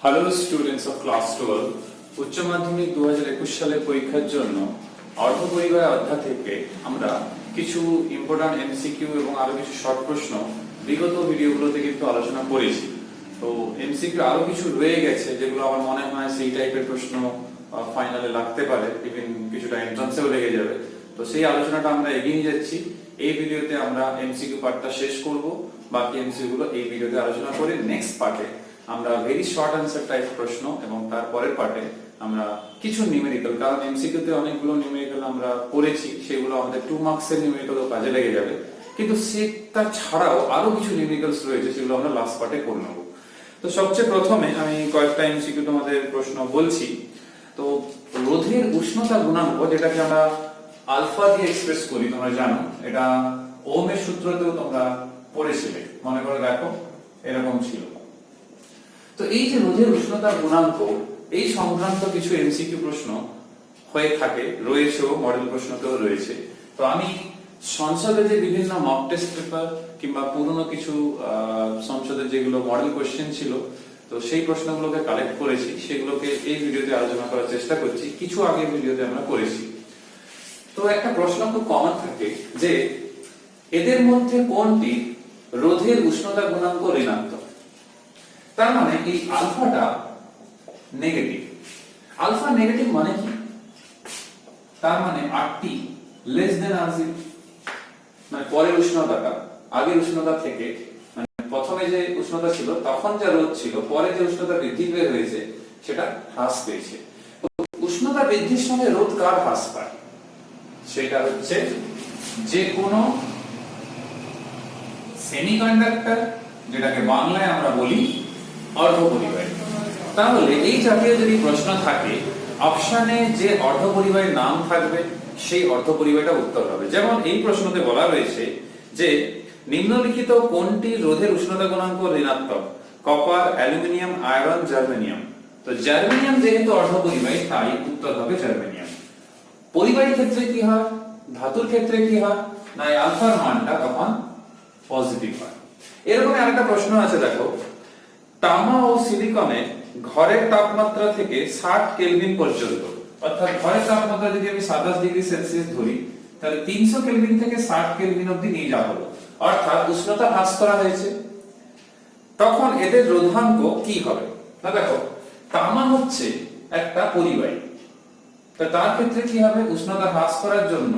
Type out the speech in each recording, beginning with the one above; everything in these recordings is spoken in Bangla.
হ্যালো স্টুডেন্টস অফ ক্লাস 12 উচ্চ মাধ্যমিক 2021 সালের পরীক্ষার জন্য অর্ধপরিবাহী অধ্যায় থেকে আমরা কিছু ইম্পর্টেন্ট এমসিকিউ এবং আরো কিছু শর্ট প্রশ্ন বিগত ভিডিওগুলোতে কিন্তু আলোচনা করেছি। তো এমসিকিউ আরো কিছু রয়ে গেছে যেগুলো আমার মনে হয় সেই টাইপের প্রশ্ন ফাইনালে লাগতে পারে, ইভেন কিছুটা এন্ট্রান্সেও লেগে যাবে। তো সেই আলোচনাটা আমরা এগিয়ে নিয়ে যাচ্ছি। এই ভিডিওতে আমরা এমসিকিউ পার্টটা শেষ করব, বাকি এমসিকিউ গুলো এই ভিডিওতে আলোচনা করে নেক্সট পার্টে আমরা ভেরি শর্ট অ্যান্সার টাইপ প্রশ্ন এবং তারপরের পার্টে আমরা কিছু নিউমেরিক্যাল, কারণ এমসিকিউ তে অনেকগুলো নিউমেরিক্যাল আমরা করেছি, সেগুলো আমাদের 2 মার্কসের নিউমেরিক্যালও কাজে লেগে যাবে, কিন্তু সেটা ছাড়াও আরো কিছু নিউমেরিক্যালস রয়েছে সেগুলো আমরা লাস্ট পার্টে করে নেব। তো সবচেয়ে প্রথমে আমি কয়েকটা এমসিকিউ তোমাদের প্রশ্ন বলছি। তো রোধের উষ্ণতা গুণাঙ্ক, যেটাকে আমরা আলফা দিয়ে এক্সপ্রেস করি, তোমরা জানো এটা ওহমের সূত্রতেও তোমরা পড়েছিলে, মনে করে দেখো এরকম ছিল। তো এই যে রোধের উষ্ণতা গুণাঙ্ক, এই সংক্রান্ত কিছু এমসিকিউ প্রশ্ন হয়ে থাকে, রয়েছেও, মডেল প্রশ্নতেও রয়েছে। তো আমি সংসদে যে বিভিন্ন মক টেস্ট পেপার কিংবা পুরনো কিছু সংসদের যেগুলো মডেল কোশ্চেন ছিল, তো সেই প্রশ্নগুলোকে কালেক্ট করেছি, সেগুলোকে এই ভিডিওতে আলোচনা করার চেষ্টা করছি। কিছু আগের ভিডিওতে আমরা করেছি। তো একটা প্রশ্ন খুব কমন থাকে যে এদের মধ্যে কোনটি রোধের উষ্ণতা গুণাঙ্ক ঋণাত্মক। তার মানে এই আলফাটা নেগেটিভ। আলফা নেগেটিভ মানে কি? তার মানে RT লেস দেন R0, মানে পরের উষ্ণতাটা আগের উষ্ণতা থেকে, মানে প্রথমে যে উষ্ণতা ছিল তখন যা রোধ ছিল, পরে যে উষ্ণতা বৃদ্ধি বের হয়েছে সেটা হ্রাস পেয়েছে। উষ্ণতা বৃদ্ধির সঙ্গে রোধ কার হ্রাস পায়? সেটা হচ্ছে যে কোনো সেমিকন্ডাক্টর, যেটাকে বাংলায় আমরা বলি অর্ধপরিবাহী। তাহলে এই জাতীয় যদি প্রশ্ন থাকে, অপশনে যে অর্ধপরিবাহীর নাম থাকবে সেই অর্ধপরিবাহীটা উত্তর হবে। যেমন এই প্রশ্নতে বলা রয়েছে যে নিম্নলিখিত কোনটি রোধের উষ্ণতা গুণাঙ্ক ঋণাত্মক? Copper, aluminium, iron, germanium. তো জার্মেনিয়াম যেহেতু অর্ধপরিবাহী, তাই উত্তর হবে জার্মেনিয়াম। পরিবাহীর ক্ষেত্রে কি হয়, ধাতুর ক্ষেত্রে কি হয়, না আলফার মানটা তখন পজিটিভ হয়। এরকম আরেকটা প্রশ্ন আছে, দেখো তামা ও সিলিকনে ঘরের তাপমাত্রা থেকে 60 কেলভিন পর্যন্ত, অর্থাৎ ঘরের তাপমাত্রা যদি আমি 27 ডিগ্রি সেলসিয়াস ধরি, তাহলে 300 কেলভিন থেকে 60 কেলভিন অবধি নিয়ে যাওয়া হলো, অর্থাৎ উষ্ণতা হ্রাস করা হয়েছে। তখন এদের রোধাঙ্ক কি হবে? না দেখো, তামা হচ্ছে একটা পরিবাহী, তার ক্ষেত্রে কি হবে? উষ্ণতা হ্রাস করার জন্য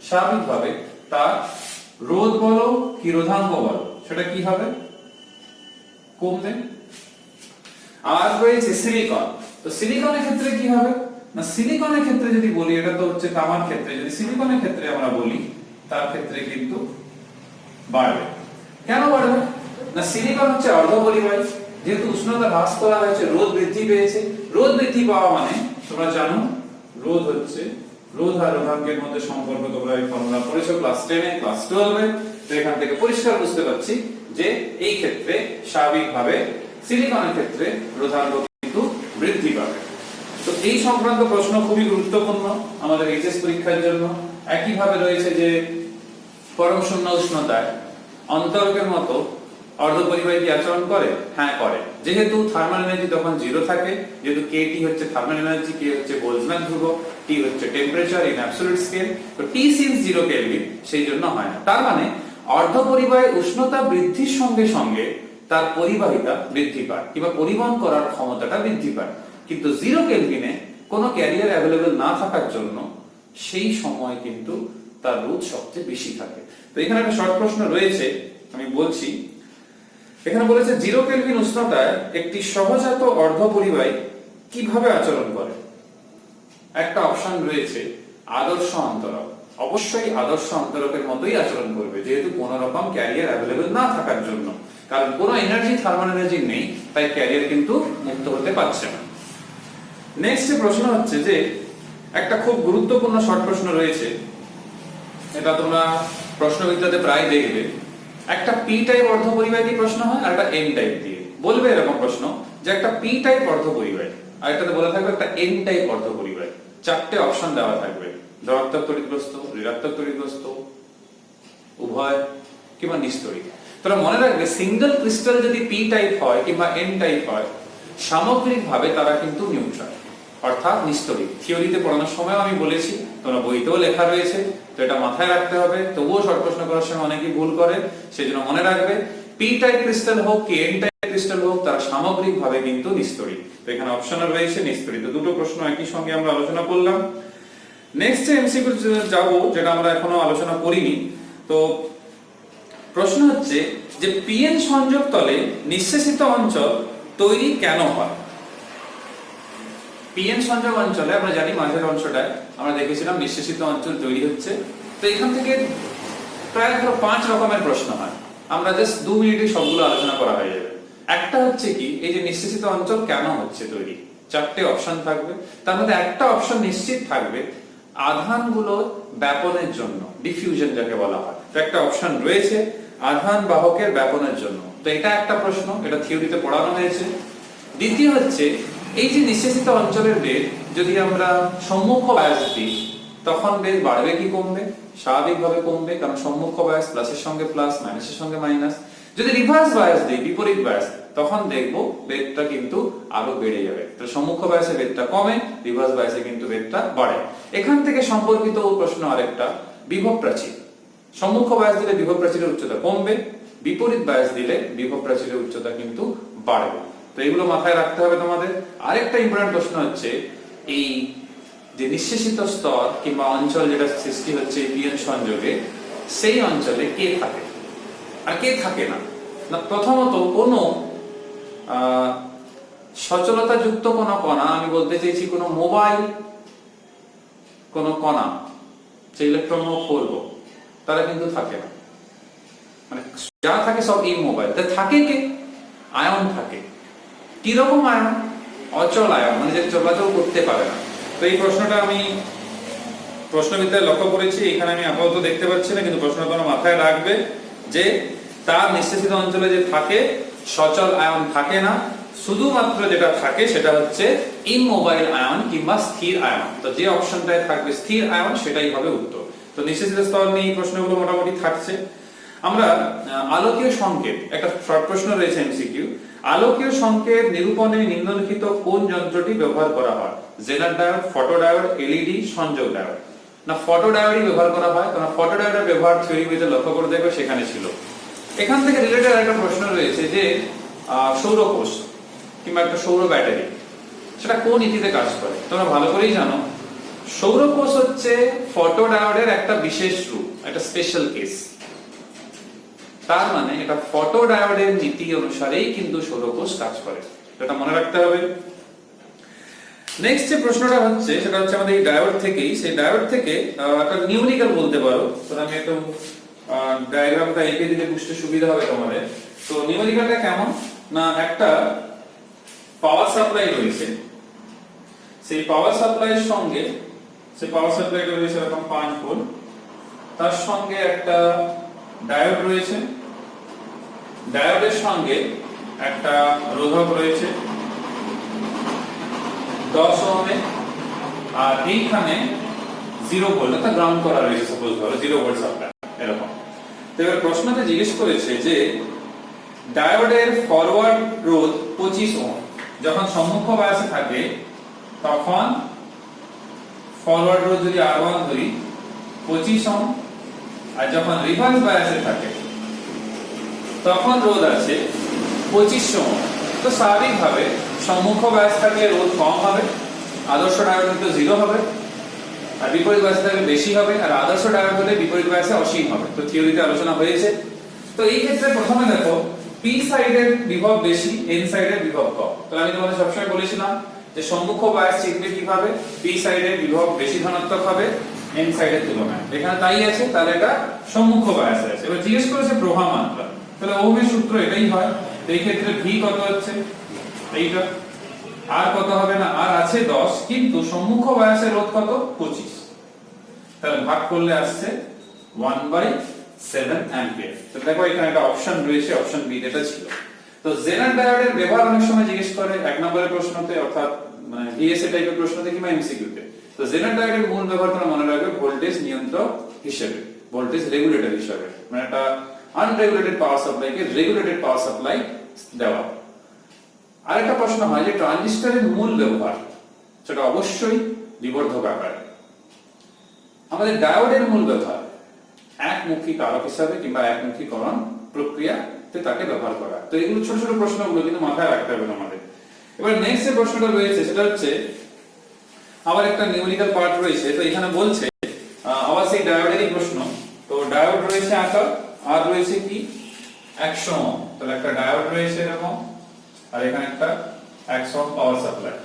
স্বাভাবিকভাবে তার রোধ বলো কি রোধাঙ্ক বলো, সেটা কি হবে? কমবে। আর রয়েছে সিলিকন। তো সিলিকনের ক্ষেত্রে কি হবে? না সিলিকনের ক্ষেত্রে যদি বলি, এটা তো হচ্ছে তামার ক্ষেত্রে, যদি সিলিকনের ক্ষেত্রে আমরা বলি, তার ক্ষেত্রে কিন্তু বাড়বে। কেন বাড়বে? না সিলিকন হচ্ছে অর্ধপরিবাহী, যেহেতু উষ্ণতা হ্রাস করা হয়েছে, রোধ বৃদ্ধি পেয়েছে। রোধ বৃদ্ধি পাওয়া মানে তোমরা জানো রোধ হচ্ছে, রোধ আর রোধাঙ্কের মধ্যে সম্পর্ক তোমরা এই ফর্মুলা পড়েছো ক্লাস 10 এ, ক্লাস 12 এ। তো এখান থেকে পরিষ্কার বুঝতে পারছি যে এই ক্ষেত্রে স্বাভাবিকভাবে সিলিকনের ক্ষেত্রে রোধাঙ্ক কিন্তু বৃদ্ধি পাবে। তো এই সংক্রান্ত প্রশ্ন খুবই গুরুত্বপূর্ণ আমাদের এইচএস পরীক্ষার জন্য। একই ভাবে রয়েছে যে পরম শূন্য উষ্ণতায় অন্তরকের মতো অর্ধপরিবাহী কি আচরণ করে? হ্যাঁ করে। যেহেতু থার্মাল এনার্জি তখন 0 থাকে, যেহেতু kT হচ্ছে থার্মাল এনার্জি, k হচ্ছে বোলজম্যান ধ্রুবক, T হচ্ছে টেম্পারেচার ইন অ্যাবসলিউট স্কেল, তো T সিন্স 0 কেলভিন, সেই জন্য হয় না। তার মানে অর্ধপরিবাহী উষ্ণতা বৃদ্ধির সঙ্গে সঙ্গে তার পরিবাহিতা বৃদ্ধি পায় কিংবা পরিবহন করার ক্ষমতাটা বৃদ্ধি পায়, কিন্তু 0 কেলভিনে কোনো ক্যারিয়ার অ্যাভেলেবল না থাকার জন্য সেই সময় কিন্তু তার রোধ সবচেয়ে বেশি থাকে। তো এখানে একটা শর্ট প্রশ্ন রয়েছে, আমি বলছি। এখানে বলেছে 0 কেলভিন উষ্ণতায় একটি সহজাত অর্ধপরিবাহী কিভাবে আচরণ করে? একটা অপশন রয়েছে আদর্শ অন্তরক। অবশ্যই আদর্শ অন্তরকের মতোই আচরণ করবে, যেহেতু কোনো রকম ক্যারিয়ার অ্যাভেলেবল না থাকার জন্য, কারণ কোনো এনার্জি থার্মাল এনার্জি নেই, তাই ক্যারিয়ার কিন্তু মুক্ত হতে পারছে না। নেক্সট প্রশ্ন হচ্ছে যে একটা খুব গুরুত্বপূর্ণ শর্ট প্রশ্ন রয়েছে, এটা তোমরা প্রশ্নবিদ্যাতে প্রায় দেখবে। একটা পি টাইপ অর্ধপরিবাহী দিয়ে প্রশ্ন হয়, আর একটা এন টাইপ দিয়ে বলবে এরকম প্রশ্ন যে একটা পি টাইপ অর্ধপরিবাহী, আর এটাতে বলা থাকবে একটা এন টাইপ অর্ধপরিবাহী। 4টে অপশন দেওয়া থাকবে, ধনাত্মক তড়িৎগ্রস্ত, ঋণাত্মক তড়িৎগ্রস্ত, উভয় কিংবা নিস্তড়িত। তোমরা মনে রাখবে সিঙ্গেল ক্রিস্টাল যদি পি টাইপ হয় কিংবা এন টাইপ হয়, সামগ্রিকভাবে তারা কিন্তু নিউট্রাল, অর্থাৎ নিস্তড়িত। থিওরিতে পড়ানোর সময় আমি বলেছি, তোমরা বইতেও লেখা রয়েছে, তো এটা মাথায় রাখতে হবে। তবুও শর্ট প্রশ্ন করার সময় অনেকেই ভুল করে, সেজন্য মনে রাখবে পি টাইপ ক্রিস্টাল হোক কি এন টাইপ ক্রিস্টাল হোক, তারা সামগ্রিকভাবে কিন্তু নিস্তড়িত। তো এখানে অপশনে রয়েছে নিস্তড়িত। দুটো প্রশ্ন একই সঙ্গে আমরা আলোচনা করলাম। নেক্সট এমসিকিউ যাব, যেটা আমরা এখনো আলোচনা করিনি। তো প্রশ্ন হচ্ছে যে পিএন সংযোগ তলে নিঃশেষিত অঞ্চল তৈরি কেন হয়? পিএন সংযোগ অঞ্চলে আমরা জানি মাঝের অংশটায় আমরা দেখেছিলাম নিঃশেষিত অঞ্চল তৈরি হচ্ছে। তো এখান থেকে প্রায় 5 রকমের প্রশ্ন হয়, আমরা জাস্ট 2 মিনিটে সবগুলো আলোচনা করা হয়ে যাবে। একটা হচ্ছে কি, এই যে নিঃশেষিত অঞ্চল কেন হচ্ছে তৈরি, 4টে অপশন থাকবে, তার মধ্যে একটা অপশন নিশ্চিত থাকবে আধানগুলো ব্যাপনের জন্য, ডিফিউশন যাকে বলা হয়। তো একটা অপশন রয়েছে আধান বাহকের ব্যাপনের জন্য। তো এটা একটা প্রশ্ন, এটা থিওরিতে পড়ানো হয়েছে। দ্বিতীয় হচ্ছে এই যে নিঃশেষিত অঞ্চলের বেগ যদি আমরা সম্মুখ বায়াস দিই, তখন বেগ বাড়বে কি কমবে? স্বাভাবিকভাবে কমবে, কারণ সম্মুখ বায়াস প্লাসের সঙ্গে প্লাস, মাইনাসের সঙ্গে মাইনাস। যদি রিভার্স বায়াস দিই, বিপরীত বায়াস, তখন দেখবো বেগটা কিন্তু আরো বেড়ে যাবে। তো সম্মুখ বায়াসে বেগটা কমে, রিভার্স বায়াসে কিন্তু বেগটা বাড়ে। এখান থেকে সম্পর্কিত প্রশ্ন আরেকটা, বিভব প্রাচীর। সম্মুখ বায়াস দিলে বিভব প্রাচীরের উচ্চতা কমবে, বিপরীত বায়াস দিলে বিভব প্রাচীরের উচ্চতা কিন্তু বাড়বে। তো এগুলো মাথায় রাখতে হবে তোমাদের। আরেকটা ইম্পর্টেন্ট প্রশ্ন হচ্ছে এই যে নিঃশেষিত স্তর কিংবা অঞ্চল যেটা সৃষ্টি হচ্ছে পিএন সংযোগে, সেই অঞ্চলে কে থাকে আর কে থাকে না? না, প্রথমত কোনো সচলতা যুক্ত কোনো কণা, আমি বলতে চাইছি কোনো মোবাইল কোনো কণা, যে ইলেকট্রন হোক হোল হোক, তারা কিন্তু থাকে না। মানে যা থাকে সব ইমোবাইল। তা থাকে কে? আয়ন থাকে। কিরকম আয়ন? অচল আয়ন, মানে যে চলাচল করতে পারে না। তো এই প্রশ্নটা আমি প্রশ্নবিদ্যায় লক্ষ্য করেছি, এখানে আমি আপাতত দেখতে পাচ্ছি না, কিন্তু প্রশ্নটা তোমরা মাথায় রাখবে যে তার নিঃশেষিত অঞ্চলে যে থাকে সচল আয়ন থাকে না, শুধুমাত্র যেটা থাকে সেটা হচ্ছে ইমোবাইল আয়ন কিংবা স্থির আয়ন। তো যে অপশনটায় থাকবে স্থির আয়ন, সেটাই হবে উত্তর। তো নিঃশেষিত স্তর নিয়ে এই প্রশ্নগুলো মোটামুটি থাকছে। আমরা আলোকীয় সংকেত, একটা শর্ট প্রশ্ন রয়েছে এমসিকিউ, আলোকীয় সংকেত নিরূপণে নিম্নলিখিত কোন যন্ত্রটি ব্যবহার করা হয়? জেনার ডায়োড, ফটোডায়োড, এলইডি, সংযোগ ডায়োড। না, ফটোডায়োডই ব্যবহার করা হয়, কারণ ফটোডায়োডের ব্যবহার থিওরি বইতে লক্ষ্য করে দেখবে সেখানে ছিল। এখান থেকে রিলেটেড একটা প্রশ্ন রয়েছে যে সৌরকোষ কিংবা একটা সৌর ব্যাটারি, সেটা কোন নীতিতে কাজ করে? তোমরা ভালো করেই জানো, সৌরকোষ হচ্ছে ফটোডায়োডের একটা বিশেষ রূপ, একটা স্পেশাল কেস। তার মানে এটা ফটোডায়োডের নীতি অনুসারেই কিন্তু সৌরকোষ কাজ করে, এটা মনে রাখতে হবে। নেক্সট যে প্রশ্নটা হচ্ছে সেটা হচ্ছে আমাদের এই ডায়োড থেকেই, সেই ডায়োড থেকে একটা নিউমেরিক্যাল বলতে পারো। তো আমি একটু ডায়াগ্রামটা এঁকে দিলে বুঝতে সুবিধা হবে তোমাদের। তো নিউমেরিক্যালটা কেমন না, একটা পাওয়ার সাপ্লাই রয়েছে, সেই পাওয়ার সাপ্লাইয়ের সঙ্গে, সেই পাওয়ার সাপ্লাইটা রয়েছে এরকম 5 ভোল্ট, তার সঙ্গে একটা ডায়োড রয়েছে, ডায়োডের সঙ্গে একটা রোধক রয়েছে 10 ওহমের, আর এইখানে 0 ভোল্ট অর্থাৎ গ্রাউন্ড করা রয়েছে, সাপোজ ধরো 0 ভোল্ট সাপ্লাই এরকম। তো এবার প্রশ্নতে জিজ্ঞেস করেছে যে ডায়োডের ফরওয়ার্ড রোধ 25 ওহম, যখন সম্মুখ বায়াসে থাকে তখন ফরওয়ার্ড রোধ যদি R1 ধরি 25 ওহম, আর যখন রিভার্স বায়াসে থাকে তখন রোধ আছে 2500 ওহম। তো স্বাভাবিকভাবে সম্মুখ বায়াস থাকলে রোধ কম হবে, আদর্শ ডায়োড কিন্তু 0 হবে, আর বিপরীত বায়াসে থাকলে বেশি হবে, আর আদর্শ ডায়োড হলে বিপরীত বায়াসে অসীম হবে। তো থিওরিতে আলোচনা হয়েছে। তো এই ক্ষেত্রে প্রথমে দেখো পি সাইডের বিভব বেশি, এন সাইডের বিভব কম। তো আমি তোমাদের সবসময় বলেছিলাম যে সম্মুখ বায়াস চিনবে কিভাবে, পি সাইডের বিভব বেশি ধনাত্মক হবে এন সাইডের তুলনায়। এখানে তাই আছে, তাহলে এটা সম্মুখ বায়াসে আছে। এবার জিজ্ঞেস করেছে প্রবাহ মাত্রা, তাহলে ওহমের সূত্র এটাই হয়। তো এই ক্ষেত্রে ভি কত হচ্ছে এইটা, আর কত হবে না, আর আছে 10, কিন্তু সম্মুখ বায়াসের রোধ কত 25, তাহলে ভাগ করলে আসছে 1/7 অ্যাম্পিয়ার। তো দেখো এখানে একটা অপশন রয়েছে, অপশন বি যেটা ছিল। তো জেনার ডায়োডের ব্যবহার অনেক সময় জিজ্ঞেস করে 1 নম্বরের প্রশ্নতে, অর্থাৎ মানে ভিএসএ টাইপের প্রশ্নতে কিংবা এমসিকিউতে। তো জেনার ডায়োডের মূল ব্যবহার তোমরা মনে রাখবে ভোল্টেজ নিয়ন্ত্রক হিসেবে, ভোল্টেজ রেগুলেটর হিসেবে, মানে একটা আনরেগুলেটেড পাওয়ার সাপ্লাইকে রেগুলেটেড পাওয়ার সাপ্লাই দেওয়া। আরেকটা প্রশ্ন হয় যে ট্রানজিস্টরের মূল ব্যবহার, সেটা অবশ্যই বিবর্ধক আকারে। আমাদের ডায়োডের মূল ব্যবহার একমুখী কারক হিসাবে কিংবা একমুখীকরণ প্রক্রিয়াতে তাকে ব্যবহার করা। তো এগুলো ছোট ছোট প্রশ্নগুলো কিন্তু মাথায় রাখতে হবে আমাদের। এবার নেক্সট যে প্রশ্নটা রয়েছে সেটা হচ্ছে আবার একটা নিউমেরিক্যাল পার্ট রয়েছে। তো এখানে বলছে আবার সেই ডায়োডেরই প্রশ্ন। তো ডায়োড রয়েছে আকার আর রয়েছে কি 100 ওহম। তাহলে একটা ডায়োড রয়েছে এরকম, আর এখানে একটা 100 ওহম পাওয়ার সাপ্লাই,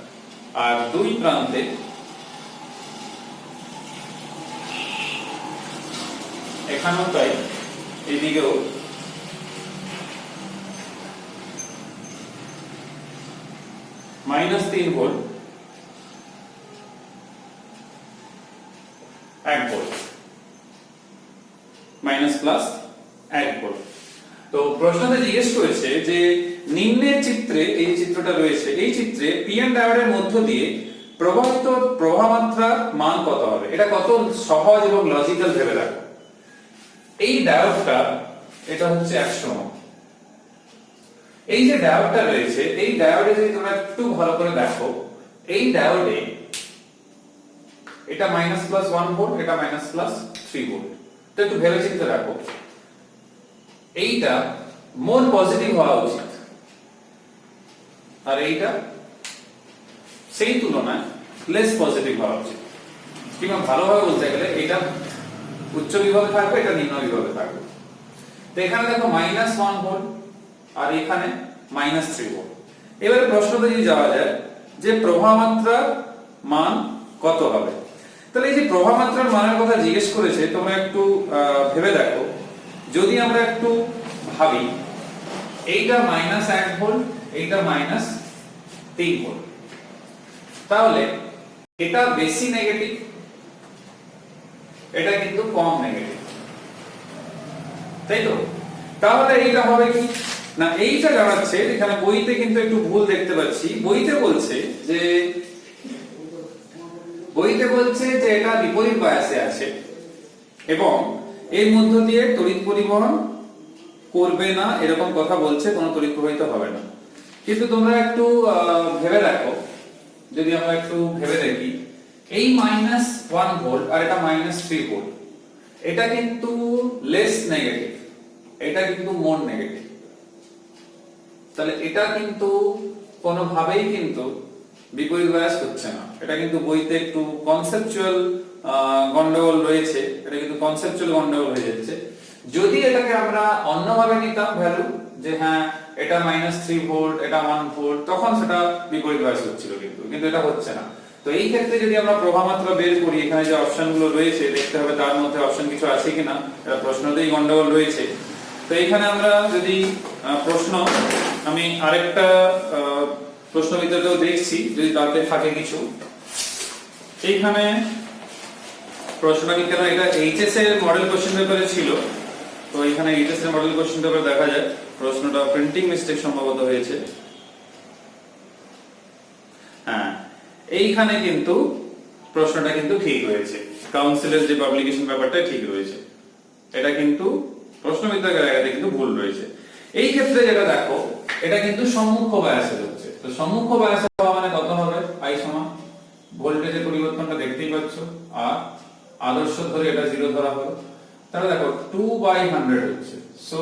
আর দুই প্রান্তে এখানেও তাই, এদিকেও -3 volt, 1 volt, minus plus 1 volt. তো প্রশ্নতে জিজ্ঞেস করেছে যে নিম্নের চিত্রে, এই চিত্রটা রয়েছে, এই চিত্রে পিএন ডায়োডের মধ্য দিয়ে প্রবাহিত প্রবাহমাত্রার মান কত হবে। এটা কত সহজ এবং লজিক্যাল ভেবে রাখো। এই ডায়োডটা, এটা হচ্ছে 100 ওহম। এই যে ডায়োডটা রয়েছে, এই ডায়োডে যদি তোমরা একটু ভালো করে দেখো, এই ডায়োডে এটা -+1 ভোল্ট, এটা -+3 ভোল্ট। তো একটু ভেবে চিন্তে রাখো, এইটা মোর পজিটিভ হওয়া উচিত, আর এইটা সেই তুলনায় লেস পজিটিভ হওয়া উচিত। কিংবা ভালোভাবে বলতে গেলে এটা উচ্চ বিভবে থাকবে, এটা নিম্ন বিভবে থাকবে। তো এখানে দেখো -1 ভোল্ট আর এখানে -3 ভোল্ট। এবারে প্রশ্নতে যদি যাওয়া যায় যে প্রবাহমাত্রার মান কত হবে, তাহলে এই যে প্রবাহমাত্রার মানের কথা জিজ্ঞেস করেছে, তোমরা একটু ভেবে দেখো। যদি আমরা একটু ভাবি, এইটা -1 ভোল্ট, এইটা -3 ভোল্ট, তাহলে এটা বেশি নেগেটিভ, এটা কিন্তু কম নেগেটিভ, তাই তো? তাহলে এইটা হবে কি না, এইটা জানাচ্ছে, এখানে বইতে কিন্তু একটু ভুল দেখতে পাচ্ছি। বইতে বলছে যে এটা বিপরীত বায়াসে আছে এবং এর মধ্য দিয়ে তড়িৎ পরিবহন করবে না, এরকম কথা বলছে, কোনো তড়িৎ প্রবাহিত হবে না। কিন্তু তোমরা একটু ভেবে দেখো, যদি আমরা একটু ভেবে দেখি, এই -1 ভোল্ট আর এটা -3 ভোল্ট, এটা কিন্তু লেস নেগেটিভ, এটা কিন্তু মোর নেগেটিভ। তাহলে এটা কিন্তু কোনোভাবেই কিন্তু বিপরীত বায়াস হচ্ছে না। এটা কিন্তু বইতে একটু কনসেপচুয়াল গন্ডগোল রয়েছে, এটা কিন্তু কনসেপচুয়াল গন্ডগোল হয়ে যাচ্ছে। যদি এটাকে আমরা অন্যভাবে নিতাম ভ্যালু, যে হ্যাঁ এটা -3 ভোল্ট, এটা 1 ভোল্ট, তখন সেটা বিপরীত বায়াস হচ্ছিল, কিন্তু এটা হচ্ছে না। তো এই ক্ষেত্রে যদি আমরা প্রবাহমাত্রা বের করি, এখানে যে অপশনগুলো রয়েছে দেখতে হবে তার মধ্যে অপশন কিছু আছে কিনা, এটা প্রশ্নতেই গন্ডগোল রয়েছে। তো এইখানে আমরা যদি প্রশ্ন, আমি আরেকটা প্রশ্ন ভিতরেও দেখছি যদি তাতে থাকে কিছু। এইখানে প্রশ্নটা কি, কেন এটা এইচএস এর মডেল কোশ্চেন পেপারে ছিল, তো এখানে এইচএস এর মডেল কোশ্চেন পেপার দেখা যায় প্রশ্নটা প্রিন্টিং মিস্টেক সম্ভবত হয়েছে। হ্যাঁ, এইখানে কিন্তু প্রশ্নটা কিন্তু ঠিক রয়েছে, কাউন্সিলের যে পাবলিকেশন পেপারটা ঠিক রয়েছে, এটা কিন্তু প্রশ্নবিদ্যার জায়গাতে কিন্তু ভুল রয়েছে। এই ক্ষেত্রে যেটা দেখো, এটা কিন্তু সম্মুখ বায়াসে হচ্ছে। তো সম্মুখ বায়াসে হওয়া মানে কত হবে, I সমান ভোল্টেজের পরিবর্তনটা দেখতেই পাচ্ছ, আর আদর্শ ধরে এটা 0 ধরা হলো। তাহলে দেখো 2/100 হচ্ছে, সো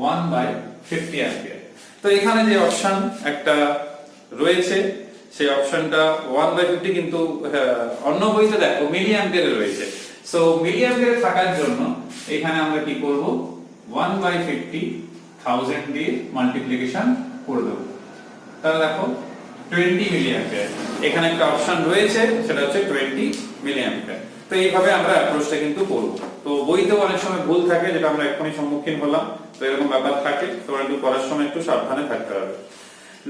1/50 অ্যাম্পিয়ার। তো এখানে যে অপশন একটা রয়েছে, সেই অপশনটা 1/50 কিন্তু অন্য বইতে দেখো মিলি অ্যাম্পিয়ারে রয়েছে। সো মিলি অ্যাম্পিয়ারে থাকার জন্য এখানে আমরা কি করব, 1/50,000 দিয়ে মাল্টিপ্লিকেশন করে দেব। তাহলে দেখো 20 মিলি অ্যাম্পিয়ার, এখানে একটা অপশন রয়েছে, সেটা হচ্ছে 20 মিলি অ্যাম্পিয়ার। তো এইভাবে আমরা অ্যাপ্রোচটা কিন্তু করব। তো বইতেও অনেক সময় ভুল থাকে, যেটা আমরা এখনই সম্মুখীন হলাম। তো এরকম ব্যাপার থাকে, তোমরা একটু করার সময় একটু সাবধানে থাকতে হবে।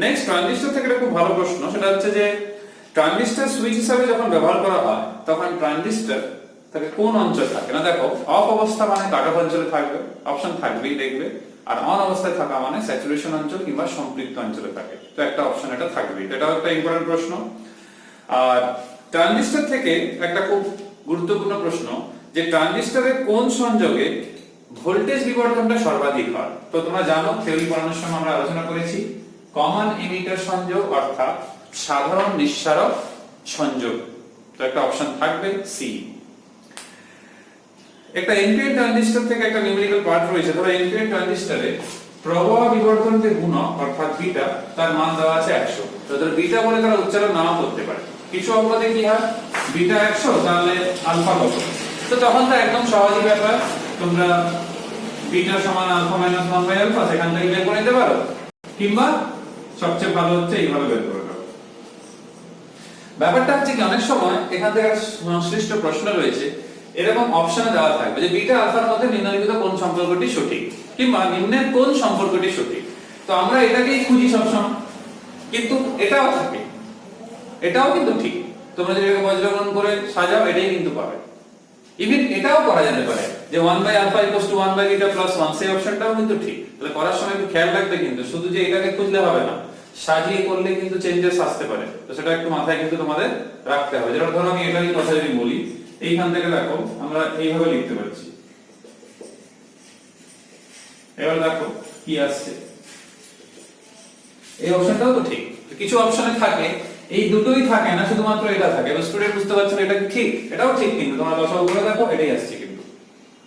নেক্সট ট্রানজিস্টর থেকে একটা খুব ভালো প্রশ্ন, সেটা হচ্ছে যে ট্রানজিস্টর সুইচ হিসাবে যখন ব্যবহার করা হয়, তখন ট্রানজিস্টর তাকে কোন অঞ্চল থাকে না। দেখো অফ অবস্থা মানে কাট অফ অঞ্চলে থাকবে, অপশন থাকবেই দেখবে, আর অন অবস্থায় থাকা মানে স্যাচুরেশন অঞ্চল কিংবা সম্পৃক্ত অঞ্চলে থাকে। তো একটা অপশন এটা থাকবেই, এটাও একটা ইম্পর্টেন্ট প্রশ্ন। আর ট্রানজিস্টর থেকে একটা খুব গুরুত্বপূর্ণ প্রশ্ন, যে ট্রানজিস্টরের কোন সংযোগে ভোল্টেজ বিবর্তনটা সর্বাধিক হয়। তো তোমরা জানো, থিওরি পড়ানোর সময় আমরা আলোচনা করেছি কমন এমিটার সংযোগ অর্থাৎ সাধারণ নিঃসারক সংযোগ। তো একটা অপশন থাকবে সি। একটা এনপিএন ট্রানজিস্টর থেকে একটা নিউমেরিক্যাল পার্ট রয়েছে। ধরো এনপিএন ট্রানজিস্টরে প্রবাহ বিবর্তন যে গুণক অর্থাৎ বিটা তার মান দেওয়া আছে 100। তো ধর বিটা বলে তারা উচ্চারণ নাও করতে পারে। কিছু অঙ্কতে কি হয় বিটা 100 তাহলে আলফা কত, তো তখন তো একদম সহজই ব্যাপার, তোমরা বিটা সমান আলফা মাইনাস 1 বাই আলফা সেখান থেকে বের করে নিতে পারো, কিংবা সবচেয়ে ভালো হচ্ছে এইভাবে বের করে নাও। ব্যাপারটা হচ্ছে কি অনেক সময় এখান থেকে সংশ্লিষ্ট প্রশ্ন রয়েছে, এরকম অপশনে দেওয়া থাকবে যে বিটা আলফার মধ্যে নিম্নলিখিত কোন সম্পর্কটি সঠিক, কিংবা নিম্নের কোন সম্পর্কটি সঠিক। তো আমরা এটাকেই খুঁজি সবসময়, কিন্তু এটাও থাকে, এটাও কিন্তু ঠিক। তোমরা যদি এটাকে বজ্রগ্রহণ করে সাজাও এটাই কিন্তু পাবে। ইভেন এটাও করা যেতে পারে যে 1 by alpha equals to 1 by beta plus 1, সেই অপশনটাও কিন্তু ঠিক। তাহলে করার সময় একটু খেয়াল রাখবে, কিন্তু শুধু যে এটাকে খুঁজলে হবে না, সাজিয়ে করলে কিন্তু চেঞ্জেস আসতে পারে। তো সেটা একটু মাথায় কিন্তু তোমাদের রাখতে হবে। যেটা ধরো আমি এটারই কথা যদি বলি, এইখান থেকে দেখো আমরা এইভাবে লিখতে পারছি। এবার দেখো কি আসছে, এই অপশনটাও তো ঠিক। কিছু অপশনে থাকে এই দুটোই থাকে না, শুধুমাত্র এটা থাকে। এবার স্টুডেন্ট বুঝতে পারছে না এটা কি ঠিক, এটাও ঠিক, কিন্তু তোমরা লসাগু করে দেখো এটাই আসছে কিন্তু।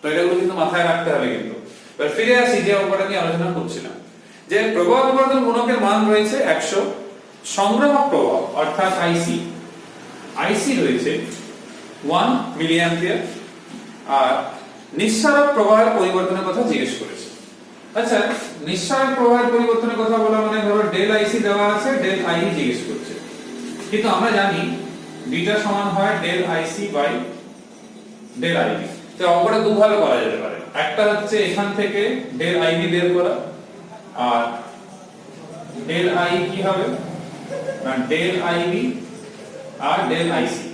তো এটাগুলো কিন্তু মাথায় রাখতে হবে কিন্তু। এবার ফিরে আসি যে অঙ্কটা নিয়ে আলোচনা করছিলাম, যে প্রবাহ বিবর্তন গুণকের মান রয়েছে 100, সংগ্রাহক প্রবাহ অর্থাৎ আইসি রয়েছে 1 মিলি অ্যাম্পিয়ার, আর নিঃসারক প্রবাহের পরিবর্তনের কথা জিজ্ঞেস করেছে। আচ্ছা, নিঃসারক প্রবাহের পরিবর্তনের কথা বলা মানে ধরো ডেল আইসি দেওয়া আছে, ডেল আই জিজ্ঞেস করছে, কিন্তু আমরা জানি বিটা সমান হয় del IC by del IB. তো অঙ্কটা দুভাবে করা যেতে পারে, একটা হচ্ছে এখান থেকে ডেল আইবি বের করা, আর ডেল আই কি হবে না ডেল আইবি আর ডেল আইসি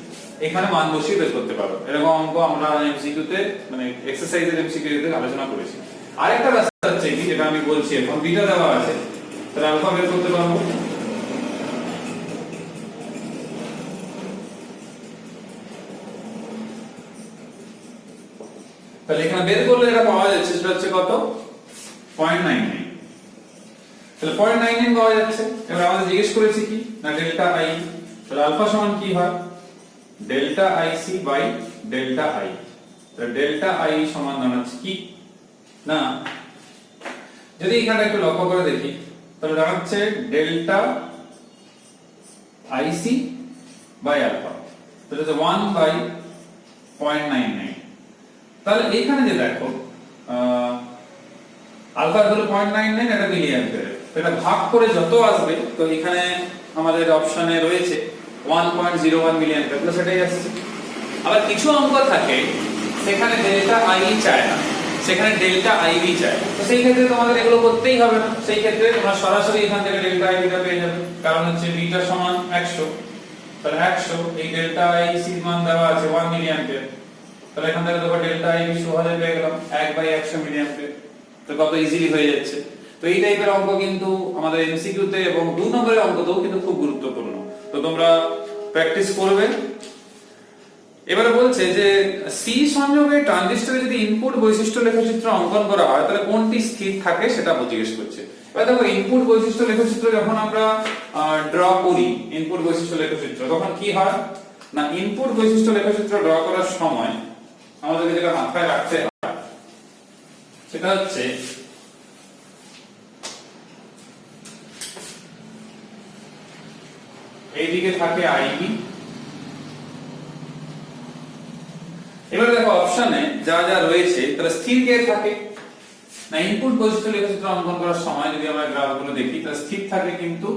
এখানে মান বসিয়ে বের করতে পারো। এরকম অঙ্ক আমরা এমসিকিউ তে মানে এক্সারসাইজের এমসিকিউ তে আলোচনা করেছি। আরেকটা রাস্তা হচ্ছে কি, যেটা আমি বলছি এখন বিটা দেওয়া আছে, তাহলে আলফা বের করতে পারবো। তাহলে এখানে বের করলে এটা পাওয়া যাচ্ছে, সেটা হচ্ছে কত 0.99। তাহলে 0.99 পাওয়া যাচ্ছে। এবার আমাদের জিজ্ঞেস করেছি কি না ডেল্টা আই, তাহলে আলফা সমান কি হয় delta IC by delta I. তাহলে ডেল্টা আই সমান দাঁড়াচ্ছে কি না, যদি এখানে একটু লক্ষ্য করে দেখি তাহলে দাঁড়াচ্ছে ডেল্টা আইসি বাই আলফা, তাহলে 1 বাই 0.99। তাহলে এখানে যে দেখো আলফা হলো 0.99, এটা মিলি অ্যাম্পিয়ার, এটা ভাগ করে যত আসবে, তো এখানে আমাদের অপশনে রয়েছে 1.01 মিলি অ্যাম্পিয়ার, তো সেটাই আসছে। আবার কিছু অঙ্ক থাকে সেখানে ডেল্টা আই চায় না, সেখানে ডেল্টা আইবি চায়, তো সেই ক্ষেত্রে তোমাদের এগুলো করতেই হবে না। সেই ক্ষেত্রে তোমরা সরাসরি এখান থেকে ডেল্টা আইবিটা পেয়ে যাবে, কারণ হচ্ছে বিটা সমান 100, তাহলে 100 এই ডেল্টা আইসি মান দেওয়া আছে 1 মিলি অ্যাম্পিয়ার, তাহলে এখান থেকে দেখো ডেল্টা আইবি 100 পেয়ে গেলাম 1/100 মিলি অ্যাম্পিয়ার। তো কত ইজিলি হয়ে যাচ্ছে। তো এই টাইপের অঙ্ক কিন্তু আমাদের এমসিকিউ তে এবং 2 নম্বরের অঙ্কতেও কিন্তু খুব গুরুত্বপূর্ণ। তো তোমরা প্র্যাকটিস করবে। এবারে বলছে যে সি সংযোগে ট্রানজিস্টরে যদি ইনপুট বৈশিষ্ট্য লেখচিত্র অঙ্কন করা হয় তাহলে কোনটি স্থির থাকে সেটা জিজ্ঞেস করছে। এবার দেখো ইনপুট বৈশিষ্ট্য লেখচিত্র যখন আমরা ড্র করি, ইনপুট বৈশিষ্ট্য লেখচিত্র, তখন কি হয় না ইনপুট বৈশিষ্ট্য লেখচিত্র ড্র করার সময় আমাদেরকে যেটা মাথায় রাখতে হয় সেটা হচ্ছে এইদিকে থাকে আইবি। এবার দেখো অপশনে যা যা রয়েছে তাহলে স্থির কে থাকে না ইনপুট বৈশিষ্ট্য লেখচিত্র অঙ্কন করার সময় যদি আমরা গ্রাফগুলো দেখি তাহলে স্থির থাকে কিন্তু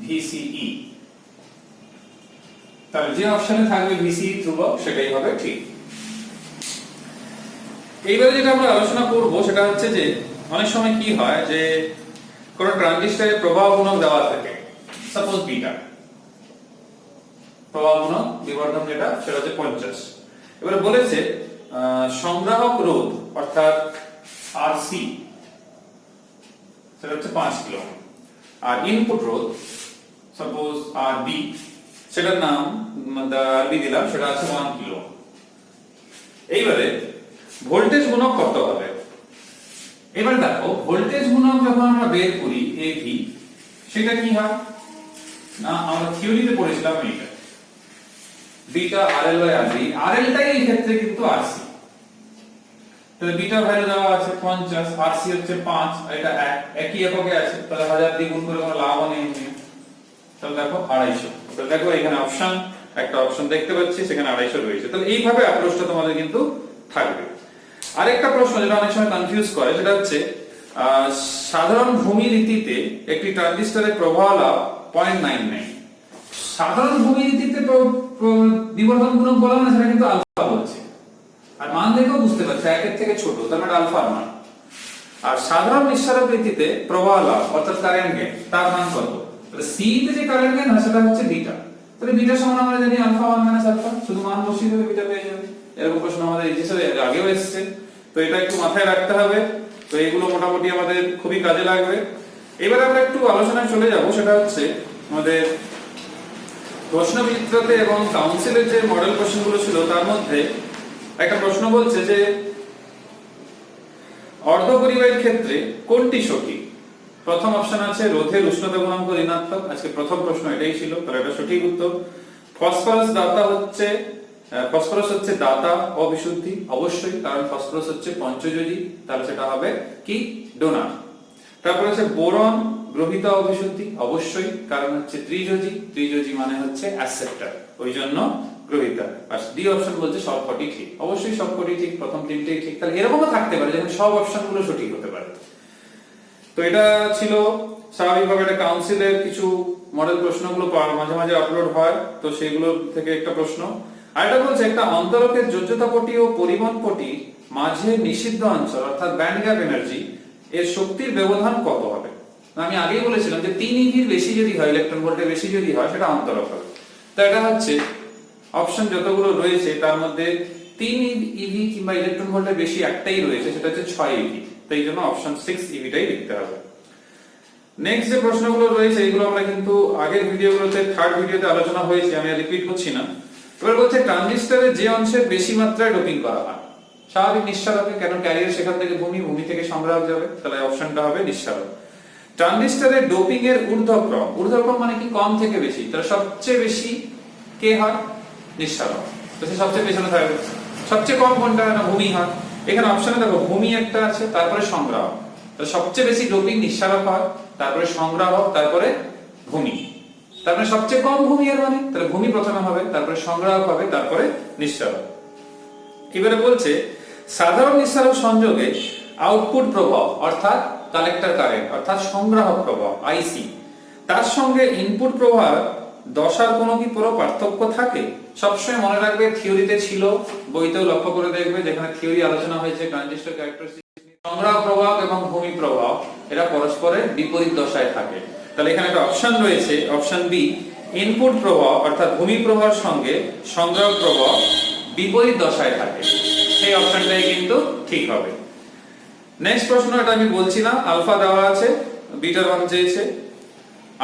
ভিসিই। তাহলে যে অপশনে থাকবে ভিসিই ধ্রুবক সেটাই হবে ঠিক। এইবারে যেটা আমরা আলোচনা করব সেটা হচ্ছে যে অনেক সময় কি হয় যে কোন ট্রানজিস্টরে প্রবাহ গুণক দেওয়া থাকে, সাপোজ বিটা, প্রবাহ গুণক বিবর্ধন যেটা সেটা হচ্ছে 50। এবারে বলেছে সংগ্রাহক রোধ অর্থাৎ আরসি সেটা হচ্ছে 5 কিলো, আর ইনপুট রোধ সাপোজ আরবি, সেটার নাম আরবি দিলাম, সেটা আছে 1 কিলো। এইবারে ভোল্টেজ গুণক কত হবে। এবার দেখো ভোল্টেজ গুণক যখন আমরা বের করি এভি, সেটা কি হয় না, আমরা থিওরিতে পড়েছিলাম এইটা বিটা আরএল বাই আরবি, আরএলটাই এই ক্ষেত্রে কিন্তু আরসি। তাহলে বিটা ভ্যালু দেওয়া আছে 50, আরসি হচ্ছে 5, এটা একই এককে আছে, তাহলে 1000 দিয়ে গুণ করে কোনো লাভ নেই। তাহলে দেখো 250। তাহলে দেখো এখানে অপশন, একটা অপশন দেখতে পাচ্ছি সেখানে 250 রয়েছে। তাহলে এইভাবে অ্যাপ্রোচটা তোমাদের কিন্তু থাকবে। আরেকটা প্রশ্ন যেটা অনেক সময় কনফিউজ করে সেটা হচ্ছে সাধারণ ভূমি রীতিতে একটি ট্রানজিস্টরের প্রবাহ লাভ 0.99। সাধারণ ভূমি রীতিতে বিবর্ধন গুণক বলা না, সেটা কিন্তু আলফা বলছে, আর মান দেখেও বুঝতে পারছে 1 এর থেকে ছোট, তার মানে আলফার মান। আর সাধারণ নিঃসারক রীতিতে প্রবাহ লাভ অর্থাৎ কারেন্ট গেইন, তার মান কত? তাহলে সি তে যে কারেন্ট গেইন হয় সেটা হচ্ছে বিটা। তাহলে বিটা সমান আমরা জানি আলফা 1 মাইনাস আলফা, শুধু মান বসিয়ে দিলে বিটা পেয়ে যাবে। এরকম প্রশ্ন আমাদের এইচএসে আগেও এসেছে, তো এটা একটু মাথায় রাখতে হবে। তো এগুলো মোটামুটি আমাদের খুবই কাজে লাগবে। এবারে আমরা একটু আলোচনায় চলে যাব, সেটা হচ্ছে আমাদের প্রশ্নবিচিত্রতে এবং কাউন্সিলের যে মডেল কোশ্চেনগুলো ছিল তার মধ্যে একটা প্রশ্ন বলছে যে অর্ধপরিবাহীর ক্ষেত্রে কোনটি সঠিক? প্রথম অপশন আছে রোধের উষ্ণতা গুণাঙ্ক ঋণাত্মক, আজকে প্রথম প্রশ্ন এটাই ছিল, তাহলে এটা সঠিক উত্তর। ফসফরাস হচ্ছে দাতা অবিশুদ্ধি, অবশ্যই, কারণ ফসফরাস হচ্ছে পঞ্চযোজী, তাহলে সেটা হবে কি ডোনার। তারপর হচ্ছে বোরন গ্রহিত অবিশুদ্ধি, অবশ্যই, কারণ হচ্ছে ত্রিযোজী, ত্রিযোজী মানে হচ্ছে অ্যাসেপ্টার, ওই জন্য গ্রহিতা। আর ডি অপশন বলছে সবকটি ঠিক, অবশ্যই সবকটি ঠিক, প্রথম তিনটেই ঠিক। তাহলে এরকমও থাকতে পারে যেমন সব অপশনগুলো সঠিক হতে পারে। তো এটা ছিল স্বাভাবিকভাবে এটা কাউন্সিলের কিছু মডেল প্রশ্নগুলো মাঝে মাঝে আপলোড হয়, তো সেগুলো থেকে একটা প্রশ্ন। আর এটা বলছে একটা অন্তরকের যোজ্যতা পটি ও পরিবহন পটি মাঝে নিষিদ্ধ অঞ্চল অর্থাৎ ব্যান্ড গ্যাপ এনার্জি এর শক্তির ব্যবধান কত হবে? আমি আগেই বলেছিলাম যে 3 ইভির বেশি যদি হয়, ইলেকট্রন ভোল্টের বেশি যদি হয়, সেটা অন্তরক হবে। তো এটা হচ্ছে অপশন যতগুলো রয়েছে তার মধ্যে 3 ইভি কিংবা ইলেকট্রন ভোল্টের বেশি একটাই রয়েছে, সেটা হচ্ছে 6 ইভি। তাই জন্য অপশন 6 ইভিটাই লিখতে হবে। নেক্সট যে প্রশ্নগুলো রয়েছে এগুলো আমরা কিন্তু আগের ভিডিওগুলোতে, থার্ড ভিডিওতে আলোচনা হয়েছে, আমি রিপিট করছি না। এবার বলছে ট্রানজিস্টরে যে অংশের বেশি মাত্রায় ডোপিং করা হয়, স্বাভাবিক নিঃসারকে, কেন ক্যারিয়ার সেখান থেকে ভূমি, ভূমি থেকে সংগ্রাহক যাবে, তাহলে অপশনটা হবে নিঃসারক। ট্রানজিস্টরের ডোপিং এর ঊর্ধ্বক্রম, ঊর্ধ্বক্রম মানে কি কম থেকে বেশি, তাহলে সবচেয়ে বেশি কে হয়? নিঃসারক। তো সে সবচেয়ে পেছনে থাকবে। সবচেয়ে কম কোনটা? না ভূমি হয়। এখানে অপশনে দেখো ভূমি একটা আছে, তারপরে সংগ্রাহক, তাহলে সবচেয়ে বেশি ডোপিং নিঃসারক হয়, তারপরে সংগ্রাহক, তারপরে ভূমি। তারপরে সবচেয়ে কম ভূমি এর মানে, তাহলে ভূমি প্রথমে হবে, তারপরে সংগ্রাহক হবে, তারপরে নিঃসারক। এবারে বলছে সাধারণ নিঃসারক সংযোগে আউটপুট প্রবাহ অর্থাৎ কালেক্টর কারেন্ট অর্থাৎ সংগ্রাহক প্রবাহ আইসি, তার সঙ্গে ইনপুট প্রবাহ দশার কোনো কি পুরো পার্থক্য থাকে? সবসময় মনে রাখবে, থিওরিতে ছিল, বইতেও লক্ষ্য করে দেখবে, যেখানে থিওরি আলোচনা হয়েছে ট্রানজিস্টর ক্যারেক্টারিস্টিক, সংগ্রাহক প্রবাহ এবং ভূমি প্রবাহ এরা পরস্পরের বিপরীত দশায় থাকে। তাহলে এখানে একটা অপশন রয়েছে, অপশন বি, ইনপুট প্রবাহ অর্থাৎ ভূমি প্রবাহের সঙ্গে সংগ্রাহক প্রবাহ বিপরীত দশায় থাকে, সেই অপশনটাই কিন্তু ঠিক হবে। নেক্সট প্রশ্ন, এটা আমি বলছি না, আলফা দেওয়া আছে, বিটার মান চেয়েছে।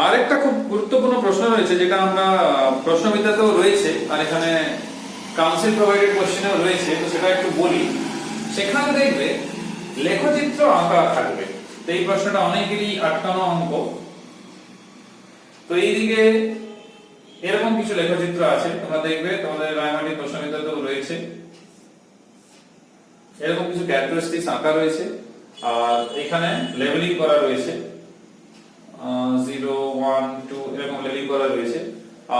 আরেকটা খুব গুরুত্বপূর্ণ প্রশ্ন রয়েছে যেটা আমরা প্রশ্নবিদ্যাতেও রয়েছে আর এখানে কাউন্সিল প্রোভাইডেড কোশ্চেনেও রয়েছে, তো সেটা একটু বলি। সেখানে দেখবে লেখচিত্র আঁকা থাকবে, তো এই প্রশ্নটা অনেকেরই আটকানো অঙ্ক। তো এইদিকে এরকম কিছু লেখচিত্র আছে, তোমরা দেখবে তোমাদের রায়মাটি প্রশ্নবিদ্যাতেও রয়েছে, এরকম কিছু ক্যারেক্টারিস্টিক্স আঁকা রয়েছে, আর এখানে লেবেলিং করা রয়েছে, 0 1 2 এরকম লেবেলিং করা রয়েছে,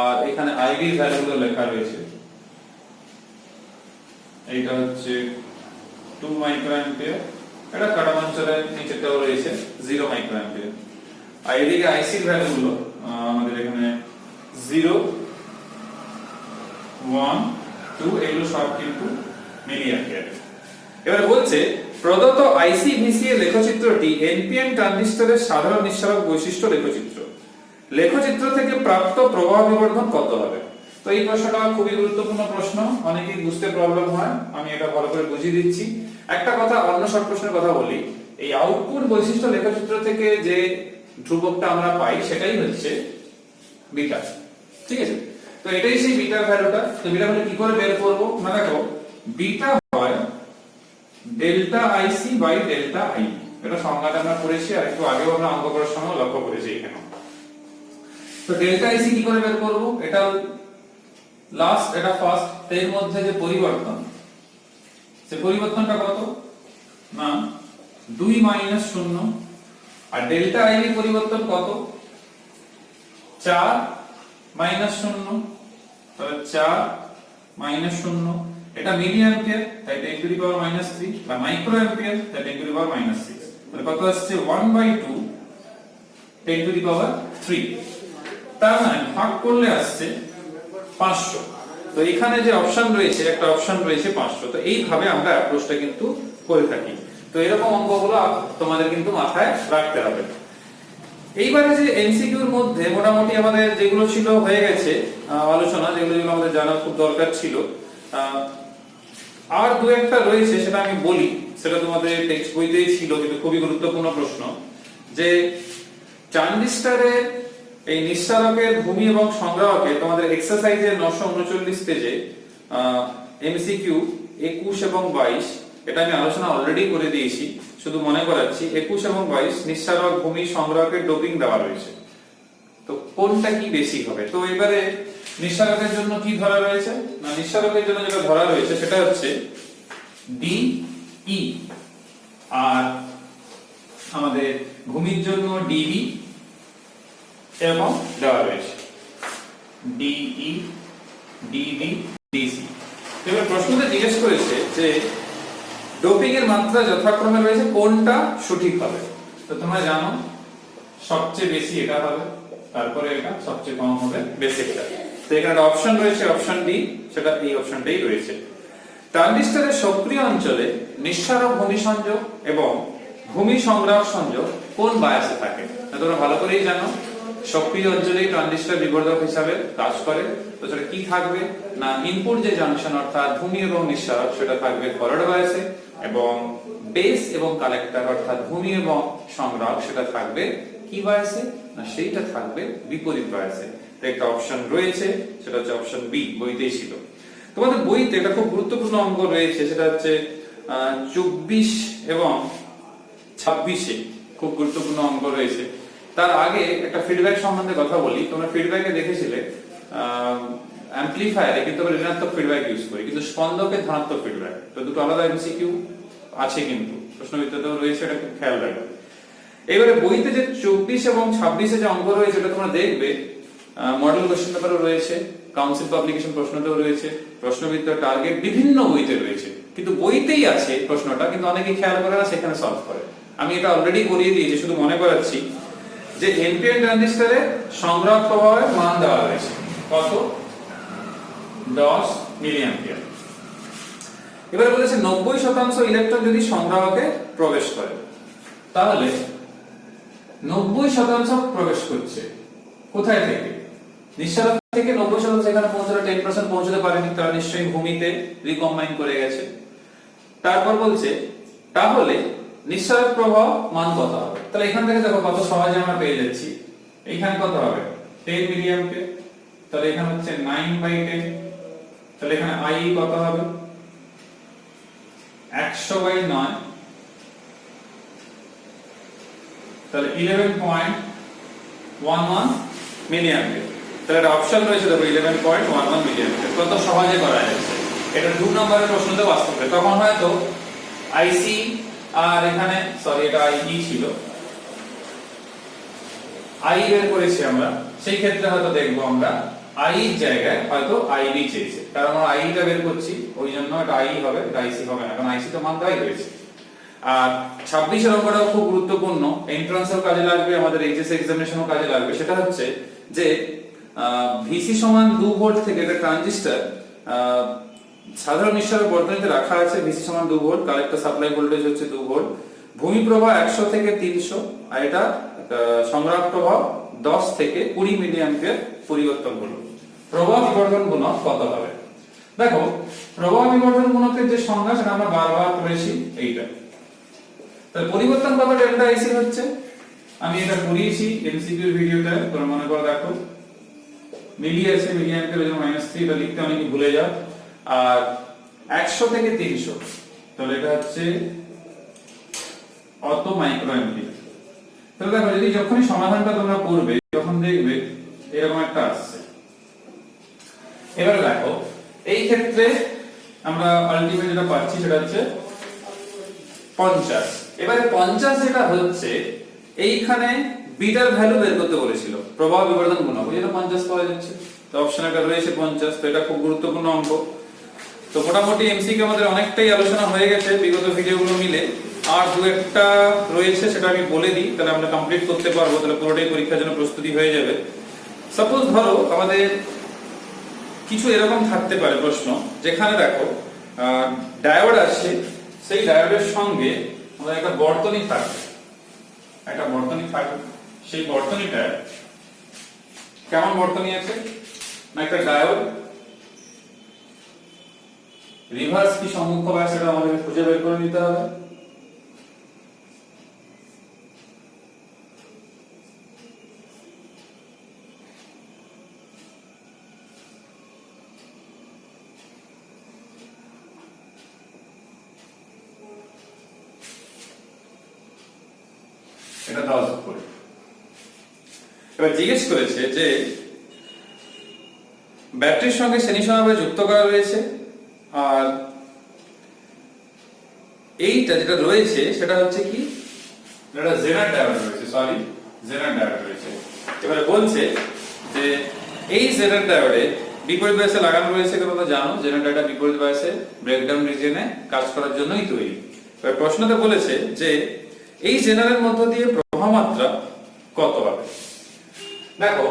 আর এখানে আইভি ভ্যালুগুলো লেখা রয়েছে। এইটা হচ্ছে 2 মাইক্রোঅ্যাম্পিয়ার, এটা কাটাম অঞ্চলের নিচেটাও রয়েছে 0 মাইক্রোঅ্যাম্পিয়ার, আর এদিকে আইসি ভ্যালুগুলো আমাদের এখানে 0 1 2 এগুলো সব কিন্তু মিলিঅ্যাম্পিয়ার। এবারে বলছে প্রদত্ত আইসি ভিসি এর লেখচিত্রটি এনপিএন ট্রানজিস্টরের সাধারণ নিঃসারক বৈশিষ্ট্য লেখচিত্র। লেখচিত্র থেকে প্রাপ্ত প্রবাহ বিবর্ধন কত হবে? তো এই প্রশ্নটা খুবই গুরুত্বপূর্ণ প্রশ্ন, অনেকেই বুঝতে প্রবলেম হয়, আমি এটা ভালো করে বুঝিয়ে দিচ্ছি। একটা কথা, অন্য শর্ট প্রশ্নের কথা বলি, এই আউটপুট বৈশিষ্ট্য লেখচিত্র থেকে যে ধ্রুবকটা আমরা পাই সেটাই হচ্ছে বিটা, ঠিক আছে? তো এটাই সেই বিটার ভ্যালুটা। তো বিটা ভ্যালু কি করে বের করব? না দেখো, বিটা হয় delta IC by delta I, এটা সংজ্ঞাটা আমরা পড়েছি, আর একটু আগেও আমরা অঙ্ক করার সময় লক্ষ্য করেছি এখানে। তো ডেল্টা আইসি কি করে বের করব? এটা লাস্ট, এটা ফার্স্ট, এর মধ্যে যে পরিবর্তন, সে পরিবর্তনটা কত না 2 মাইনাস 0, আর ডেল্টা আইবি পরিবর্তন কত 4 মাইনাস 0, তাহলে 4 মাইনাস 0, এটা মিলি অ্যাম্পিয়ার তাই 10 টু দি পাওয়ার মাইনাস 3, বা মাইক্রো অ্যাম্পিয়ার তাই 10 টু দি পাওয়ার মাইনাস 6, তাহলে কত আসছে 1/2 10 টু দি পাওয়ার 3, তার মানে ভাগ করলে আসছে 500। তো এখানে যে অপশন রয়েছে, একটা অপশন রয়েছে 500, তো এইভাবে আমরা অ্যাপ্রোচটা কিন্তু করে থাকি। তো এরকম অঙ্কগুলো তোমাদের কিন্তু মাথায় রাখতে হবে। এইবারে যে এমসিকিউর মধ্যে মোটামুটি আমাদের যেগুলো ছিল হয়ে গেছে আলোচনা, যেগুলো আমাদের জানা খুব দরকার ছিল, আর দু একটা রয়েছে সেটা আমি বলি, সেটা তোমাদের টেক্সট বইতেই ছিল কিন্তু খুবই গুরুত্বপূর্ণ প্রশ্ন, যে ট্রানজিস্টরের এই নিঃসারকের ভূমি এবং সংগ্রাহকে তোমাদের এক্সারসাইজের 939 পেজে এমসিকিউ 21 এবং 22, এটা আমি আলোচনা অলরেডি করে দিয়েছি, শুধু মনে করাচ্ছি। 21 এবং 22 নিঃসারক ভূমি সংগ্রাহকের ডোপিং দেওয়া রয়েছে, তো কোনটা কি বেশি হবে? তো এবারে নিঃসারকের জন্য কি ধরা রয়েছে না, নিঃসারকের জন্য যেটা ধরা রয়েছে সেটা হচ্ছে ডিই, আর আমাদের ভূমির জন্য ডিবি এবং দেওয়া রয়েছে ডিই, ডিবি, ডিসি। এবার প্রশ্নতে জিজ্ঞেস করেছে যে ডোপিং এর মাত্রা যথাক্রমে রয়েছে, কোনটা সঠিক হবে? তো তোমরা জানো সবচেয়ে বেশি এটা হবে, তারপরে এটা সবচেয়ে কম হবে, বেশি এটা। তো এখানে অপশন রয়েছে অপশন ডি, সেটা এই অপশনটাই রয়েছে। ট্রানজিস্টরের সক্রিয় অঞ্চলে নিঃসারক ভূমি সংযোগ এবং ভূমি সংগ্রাহক সংযোগ কোন বায়াসে থাকে? তোমরা ভালো করেই জানো সক্রিয় অঞ্চলে ট্রানজিস্টর বিবর্ধক হিসাবে কাজ করে। তো সেটা কি থাকবে না, ইনপুট যে জাংশন অর্থাৎ ভূমি এবং নিঃসারক সেটা থাকবে ফরওয়ার্ড বায়াসে, এবং বেস এবং কালেক্টর অর্থাৎ ভূমি এবং সংগ্রাহক সেটা থাকবে কি বায়াসে না, সেইটা থাকবে বিপরীত বায়াসে। তো একটা অপশন রয়েছে, সেটা হচ্ছে অপশন বি, বইতেই ছিল। তোমাদের বইতে একটা খুব গুরুত্বপূর্ণ অঙ্ক রয়েছে, সেটা হচ্ছে 24 এবং 26-এ খুব গুরুত্বপূর্ণ অঙ্ক রয়েছে। তার আগে একটা ফিডব্যাক সম্বন্ধে কথা বলি। তোমরা ফিডব্যাকে দেখেছিলে অ্যাম্পলিফায়ারে কিন্তু আমরা ঋণাত্মক ফিডব্যাক ইউজ করি, কিন্তু স্পন্দকে ধনাত্মক ফিডব্যাক। তো দুটো আলাদা এমসিকিউ আছে, কিন্তু প্রশ্নবিদ্যাতেও রয়েছে, এটা খুব খেয়াল রাখবে। এবারে বইতে যে 24 এবং 26-এ যে অঙ্ক রয়েছে এটা তোমরা দেখবে মডেল কোশ্চেন পেপারও রয়েছে, কাউন্সিল পাবলিকেশন প্রশ্নতেও রয়েছে, প্রশ্নবিদ্যা টার্গেট বিভিন্ন বইতে রয়েছে, কিন্তু বইতেই আছে প্রশ্নটা, কিন্তু অনেকেই খেয়াল করে না, সেখানে সলভ করে। আমি এটা অলরেডি করিয়ে দিয়েছি, শুধু মনে করাচ্ছি যে এনপিএন ট্রানজিস্টরে সংগ্রাহক প্রবাহের মান দেওয়া রয়েছে কত 10 মিলি অ্যাম্পিয়ার। এবারে বলেছে 90% ইলেকট্রন যদি সংগ্রাহকে প্রবেশ করে, তাহলে 90% প্রবেশ করছে কোথায় থেকে? নিঃসারক থেকে 90% এখানে পৌঁছাতে 10% পৌঁছতে পারেনি, তারা নিশ্চয়ই ভূমিতে রিকম্বাইন করে গেছে। তারপর বলছে তাহলে নিঃসারক প্রবাহ মান কত হবে? তাহলে এখান থেকে দেখো কত সহজে আমরা পেয়ে যাচ্ছি। এইখানে কত হবে 10 মিলি অ্যাম্পিয়ার, তাহলে এখানে হচ্ছে 9/10, তাহলে এখানে আই কত হবে 100/9, তাহলে 11.11 মিলি অ্যাম্পিয়ার। তাহলে এটা অপশন রয়েছে দেখো 11.11 মিলি অ্যাম্পিয়ার। কত সহজে করা যাচ্ছে। এটা 2 নম্বরের প্রশ্নতে বাস্তব হবে। তখন হয়তো আইসি আর এখানে সরি এটা আইই ছিল, আই বের করেছি আমরা, সেই ক্ষেত্রে হয়তো দেখবো আমরা আই এর জায়গায় হয়তো আইবি চেয়েছে, কারণ আমরা আইটা বের করছি, ওই জন্য এটা আই হবে, এটা আইসি হবে না, কারণ আইসি তো মান দেওয়াই রয়েছে। আর 26 এর অঙ্কটাও খুব গুরুত্বপূর্ণ, এন্ট্রান্সেও কাজে লাগবে, আমাদের এইচএস এক্সামিনেশনও কাজে লাগবে। সেটা হচ্ছে যে ভিসি সমান 2 ভোল্ট থেকে একটা ট্রানজিস্টর সাধারণ নিঃসারক বর্তনীতে রাখা আছে, ভিসি সমান 2 ভোল্ট, কালেক্টর সাপ্লাই ভোল্টেজ হচ্ছে 2 ভোল্ট, ভূমি প্রবাহ 100 থেকে 300, আর এটা সংগ্রাহক প্রবাহ 10 থেকে 20 মিলি অ্যাম্পিয়ার পরিবর্তন হলো। প্রবাহ বিবর্ধন গুণক কত হবে? দেখো প্রবাহ বিবর্ধন গুণকের যে সংজ্ঞা সেটা আমরা বারবার পড়েছি, এইটা। তাহলে পরিবর্তন কত ডেল্টা আইসি হচ্ছে, আমি এটা করিয়েছি এমসিকিউ ভিডিওটা, তোমরা মনে করে দেখো। মিলি আছে, মিলি অ্যাম্পিয়ার এর -3, এটা লিখতে অনেকে ভুলে যাও। আর 100 থেকে 300, তাহলে এটা হচ্ছে অত মাইক্রো অ্যাম্পিয়ার। তাহলে দেখো যদি যখনই সমাধানটা তোমরা করবে তখন দেখবে এরকম একটা আসছে। এবারে দেখো এই ক্ষেত্রে আমরা আলটিমেট যেটা পাচ্ছি সেটা হচ্ছে 50। এবারে 50 যেটা হচ্ছে এইখানে বিটার ভ্যালু বের করতে বলেছিল, প্রবাহ বিবর্ধন গুণক, এটা 50 পাওয়া যাচ্ছে। তো অপশন একটা রয়েছে 50, তো এটা খুব গুরুত্বপূর্ণ অঙ্ক। তো মোটামুটি এমসিকিউ আমাদের অনেকটাই আলোচনা হয়ে গেছে বিগত ভিডিওগুলো মিলে। আর দু একটা রয়েছে, সেটা আমি বলে দিই, তাহলে আমরা কমপ্লিট করতে পারবো, তাহলে পুরোটাই পরীক্ষার জন্য প্রস্তুতি হয়ে যাবে। সাপোজ ধরো আমাদের কিছু এরকম থাকতে পারে প্রশ্ন, যেখানে দেখো ডায়োড আছে, সেই ডায়োডের সঙ্গে আমাদের একটা বর্তনী থাকবে, সেই বর্তনীটা কেমন বর্তনী আছে না, একটা ডায়োড রিভার্স কি সম্মুখ বায়াস, সেটা আমাদেরকে খুঁজে বের করে নিতে হবে। এটা 10 করে। এবার জিজ্ঞেস করেছে যে ব্যাটারির সঙ্গে শ্রেণী সমবায় যুক্ত করা রয়েছে, আর এইটা যেটা রয়েছে সেটা হচ্ছে কি, এটা জেনার ডায়োড রয়েছে, জেনার ডায়োড রয়েছে। এবারে বলছে যে এই জেনার ডায়োডে বিপরীত বায়াসে লাগানো রয়েছে, কারণ তোমরা জানো জেনার ডায়োড বিপরীত বায়াসে ব্রেকডাউন রিজিয়নে কাজ করার জন্যই তৈরি। এবার প্রশ্নতে বলেছে যে এই জেনারের মধ্য দিয়ে প্রবাহ মাত্রা কত হবে। দেখো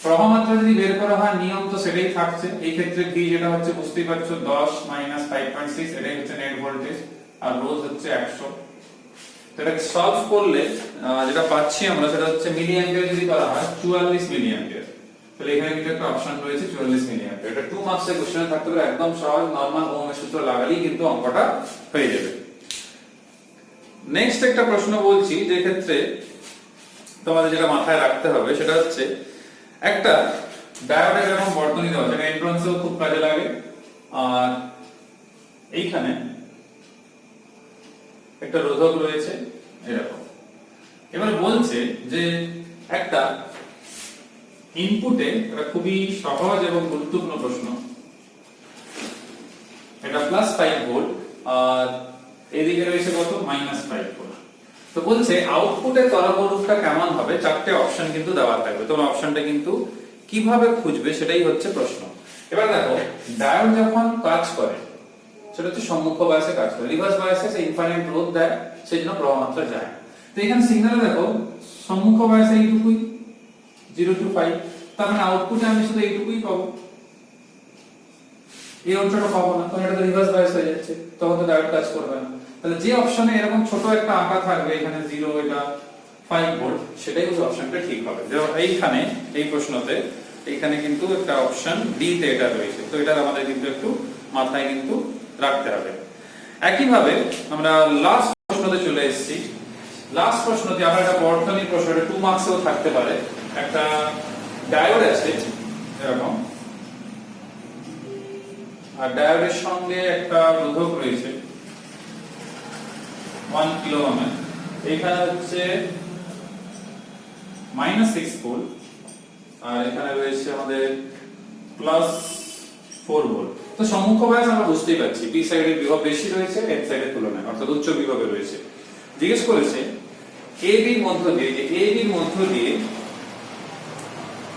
প্রবাহ মাত্রা যদি বের করা হয় নিয়ম তো সেটাই থাকছে। এই ক্ষেত্রে V যেটা হচ্ছে বুঝতেই পারছো 10 - 5.6, এটাই হচ্ছে নেট ভোল্টেজ, আর রোজ হচ্ছে 100। তো এটা সলভ করলে যেটা পাচ্ছি আমরা সেটা হচ্ছে মিলি অ্যাম্পিয়ার যদি করা হয় 44 মিলি অ্যাম্পিয়ার। তাহলে এখানে কিন্তু একটা অপশন রয়েছে 44 মিলি অ্যাম্পিয়ার। এটা 2 মার্কসের কোশ্চেনে থাকতে পারে, একদম সহজ নরমাল ওহমের সূত্র লাগালেই কিন্তু অঙ্কটা হয়ে যাবে। নেক্সট একটা প্রশ্ন বলছি, যে ক্ষেত্রে তোমাদের যেটা মাথায় রাখতে হবে সেটা হচ্ছে একটা ডায়োডের এরকম বর্তনী দেওয়া, যেটা এন্ট্রান্সেও খুব কাজে লাগে, আর এইখানে একটা রোধক রয়েছে এরকম। এবারে বলছে যে একটা ইনপুটে, এটা খুবই সহজ এবং গুরুত্বপূর্ণ প্রশ্ন, এটা +5 ভোল্ট আর এদিকে রয়েছে কত -5 ভোল্ট। তো বলছে আউটপুটের তরঙ্গ রূপটা কেমন হবে, চারটে অপশন কিন্তু দেওয়া থাকবে। তোমরা অপশনটা কিন্তু কিভাবে খুঁজবে সেটাই হচ্ছে প্রশ্ন। এবার দেখো ডায়োড যখন কাজ করে সেটা হচ্ছে সম্মুখ বায়াসে কাজ করে, রিভার্স বায়াসে সে ইনফাইনাইট রোধ দেয়, সেজন্য প্রবাহ মাত্রা যায়। তো এখানে সিগন্যালে দেখো সম্মুখ বায়াসে এইটুকুই 0 to 5, তার মানে আউটপুটে আমি শুধু এইটুকুই পাবো, এই অংশটা পাবো না, কারণ এটা তো রিভার্স বায়াস হয়ে যাচ্ছে, তখন তো ডায়োড কাজ করবে না। তাহলে যে অপশনে এরকম ছোট একটা আঁকা থাকবে, এখানে 0 এটা 5 ভোল্ট, সেটাই হচ্ছে অপশনটা ঠিক হবে। যেমন এইখানে এই প্রশ্নতে এইখানে কিন্তু একটা অপশন ডি তে এটা রয়েছে, তো এটা আমাদের কিন্তু একটু মাথায় কিন্তু রাখতে হবে। একইভাবে আমরা লাস্ট প্রশ্নতে চলে এসেছি। লাস্ট প্রশ্নতে আমরা একটা বর্তনীর প্রশ্ন, এটা 2 মার্কসেও থাকতে পারে। একটা ডায়োড আছে এরকম, আর ডায়োডের সঙ্গে একটা রোধক রয়েছে 1 কিলো ওহম, এখানে হচ্ছে -6 ভোল্ট, আর এখানে রয়েছে আমাদের +4 ভোল্ট। তো সম্মুখ বায়াস আমরা বুঝতেই পারছি, বি সাইডের বিভব বেশি রয়েছে এন সাইডের তুলনায়, অর্থাৎ উচ্চ বিভবে রয়েছে। জিজ্ঞেস করেছে এবির মধ্য দিয়ে, যে এবির মধ্য দিয়ে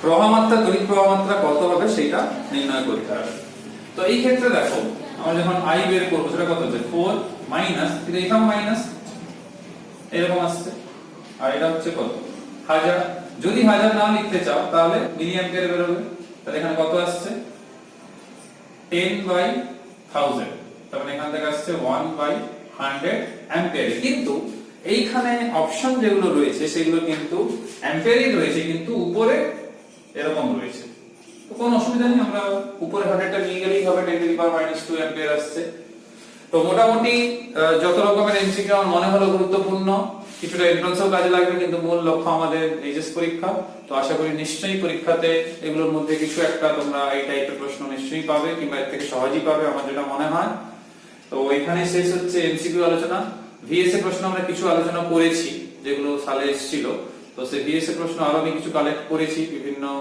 প্রবাহ মাত্রা, তড়িৎ প্রবাহ মাত্রা কত হবে সেটা নির্ণয় করতে হবে। তো এই ক্ষেত্রে দেখো আমরা যখন আই বের করবো সেটা কত হচ্ছে 4 মাইনাস, কিন্তু এখানে মাইনাস এরকম আসছে, আর এটা হচ্ছে কত 1000। যদি 1000 না লিখতে চাও তাহলে মিলি অ্যাম্পিয়ারে বের হবে। তাহলে এখানে কত আসছে 10/1000, তার মানে এখান থেকে আসছে 1/100 অ্যাম্পিয়ার। কিন্তু এইখানে অপশন যেগুলো রয়েছে সেগুলো কিন্তু অ্যাম্পিয়ারই রয়েছে, কিন্তু উপরে এরকম রয়েছে। তো কোনো অসুবিধা নেই, আমরা উপরে 100টা নিয়ে গেলেই হবে, 10⁻²2 অ্যাম্পিয়ার আসছে। তো মোটামুটি যত রকমের এমসিকিউ আমার মনে হলো গুরুত্বপূর্ণ, কিছুটা এন্ট্রান্সেও কাজে লাগবে, কিন্তু মূল লক্ষ্য আমাদের এইচএস পরীক্ষা। তো আশা করি নিশ্চয়ই পরীক্ষাতে এগুলোর মধ্যে কিছু একটা তোমরা এই টাইপের প্রশ্ন নিশ্চয়ই পাবে, কিংবা এর থেকে সহজই পাবে আমার যেটা মনে হয়। তো এখানে শেষ হচ্ছে এমসিকিউ আলোচনা। ভিএস এর প্রশ্ন আমরা কিছু আলোচনা করেছি যেগুলো সালে এসেছিল, তো সেই ভিএস এর প্রশ্ন আরো আমি কিছু কালেক্ট করেছি বিভিন্ন বিভিন্ন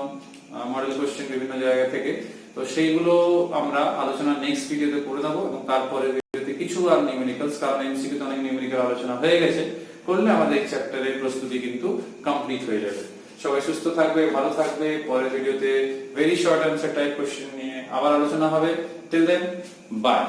মডেল কোশ্চেন বিভিন্ন জায়গা থেকে। তো সেইগুলো আমরা আলোচনা নেক্সট ভিডিওতে করে দেবো, এবং তারপরে ভিডিওতে কিছু আর নিউমেরিক্যালস, কারণ এমসিকিউ তে অনেক নিউমেরিক্যাল আলোচনা হয়ে গেছে, করলে আমাদের এই চ্যাপ্টারের প্রস্তুতি কিন্তু কমপ্লিট হয়ে যাবে। সবাই সুস্থ থাকবে, ভালো থাকবে। পরের ভিডিওতে very short answer type question নিয়ে আবার আলোচনা হবে। Till then, by.